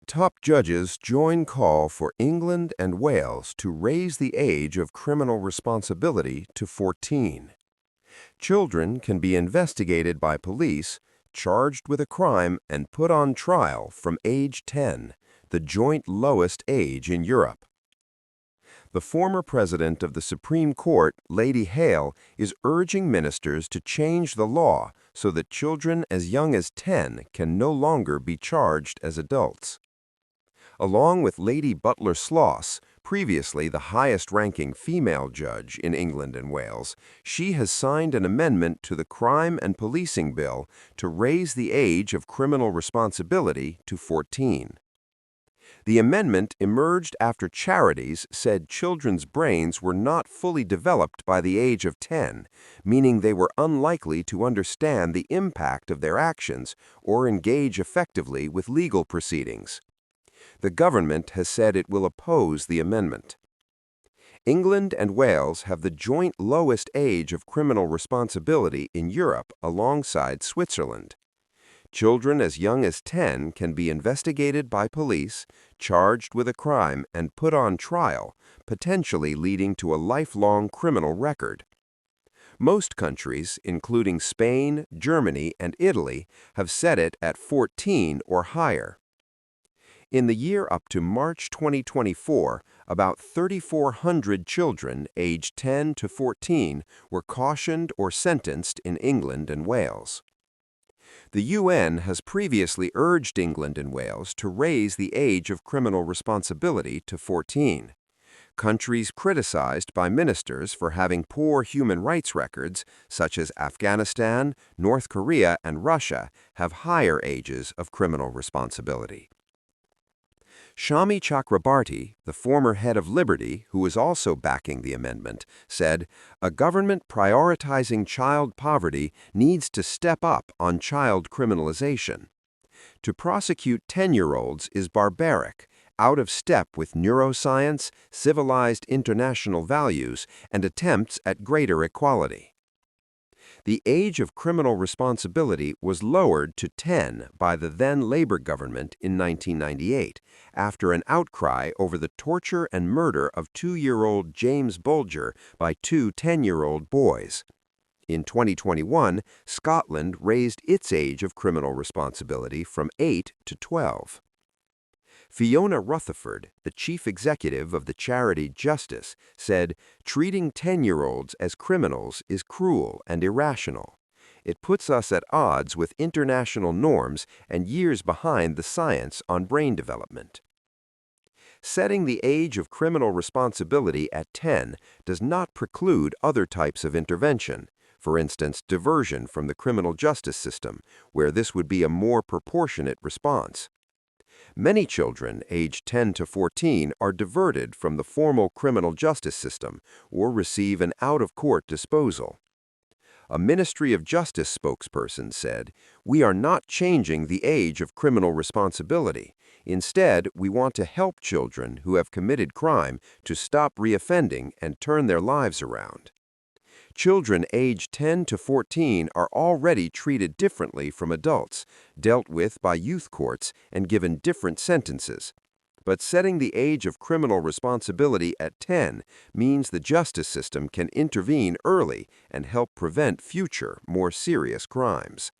Top judges join call for England and Wales to raise the age of criminal responsibility to 14. Children can be investigated by police, charged with a crime, and put on trial from age 10, the joint lowest age in Europe. The former president of the Supreme Court, Lady Hale, is urging ministers to change the law so that children as young as 10 can no longer be charged as adults. Along with Lady Butler Sloss, previously the highest-ranking female judge in England and Wales, she has signed an amendment to the Crime and Policing Bill to raise the age of criminal responsibility to 14. The amendment emerged after charities said children's brains were not fully developed by the age of 10, meaning they were unlikely to understand the impact of their actions or engage effectively with legal proceedings. The government has said it will oppose the amendment. England and Wales have the joint lowest age of criminal responsibility in Europe alongside Switzerland. Children as young as 10 can be investigated by police, charged with a crime, and put on trial, potentially leading to a lifelong criminal record. Most countries, including Spain, Germany, and Italy, have set it at 14 or higher. In the year up to March 2024, about 3,400 children aged 10 to 14 were cautioned or sentenced in England and Wales. The UN has previously urged England and Wales to raise the age of criminal responsibility to 14. Countries criticized by ministers for having poor human rights records, such as Afghanistan, North Korea, and Russia, have higher ages of criminal responsibility. Shami Chakrabarti, the former head of Liberty, who is also backing the amendment, said, "A government prioritizing child poverty needs to step up on child criminalization. To prosecute 10-year-olds is barbaric, out of step with neuroscience, civilized international values, and attempts at greater equality." The age of criminal responsibility was lowered to 10 by the then Labour government in 1998, after an outcry over the torture and murder of 2-year-old James Bulger by two 10-year-old boys. In 2021, Scotland raised its age of criminal responsibility from 8 to 12. Fiona Rutherford, the chief executive of the charity Justice, said, "Treating 10-year-olds as criminals is cruel and irrational. It puts us at odds with international norms and years behind the science on brain development." Setting the age of criminal responsibility at 10 does not preclude other types of intervention, for instance, diversion from the criminal justice system, where this would be a more proportionate response. Many children aged 10 to 14 are diverted from the formal criminal justice system or receive an out-of-court disposal. A Ministry of Justice spokesperson said, "We are not changing the age of criminal responsibility. Instead, we want to help children who have committed crime to stop reoffending and turn their lives around." Children aged 10 to 14 are already treated differently from adults, dealt with by youth courts, and given different sentences. But setting the age of criminal responsibility at 10 means the justice system can intervene early and help prevent future, more serious crimes.